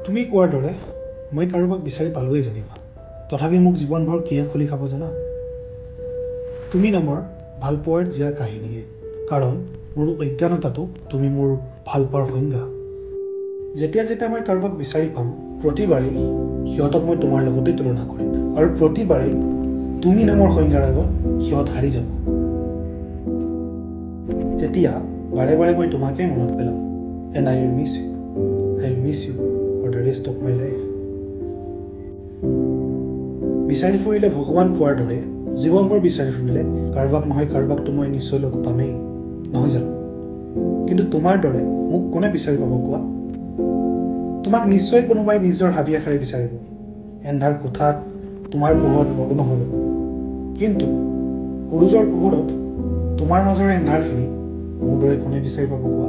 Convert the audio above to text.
তুমি কোৱাৰ দৰে মই কাৰোবাক বিচাৰি পালোৱেই জানিবা, তথাপি মোক জীৱনভৰ কিয় খুলি খাব জানা? তুমি নামৰ ভালপোৱাৰ জীয়া কাহিনীয়ে। কাৰণ মোৰ অজ্ঞানতাটো তুমি মোৰ ভালপোৱাৰ সংজ্ঞা। যেতিয়া যেতিয়া মই কাৰোবাক বিচাৰি পাম, প্ৰতিবাৰেই সিহঁতক মই তোমাৰ লগতেই তুলনা কৰিম, আৰু প্ৰতিবাৰেই তুমি নামৰ সংজ্ঞাৰ আগত সিহঁত হাৰি যাব। যেতিয়া বাৰে বাৰে মই তোমাকেই মনত পেলাম, and I will miss you for the rest of my life. বিচাৰি ফুৰিলে ভগৱান পোৱাৰ দৰে জীৱনভৰ বিচাৰি ফুৰিলে কাৰোবাক নহয় কাৰোবাকতো মই নিশ্চয় লগ পামেই, নহয় জানো? কিন্তু তোমাৰ দৰে মোক কোনে বিচাৰি পাব কোৱা? তোমাক নিশ্চয় কোনোবাই নিজৰ হাবি আশাৰে বিচাৰিব, এন্ধাৰ কোঠাত তোমাৰ পোহৰত মগ্ন হ'ব। কিন্তু সূৰুজৰ পোহৰত তোমাৰ মাজৰ এন্ধাৰখিনি মোৰ দৰে কোনে বিচাৰি পাব কোৱা?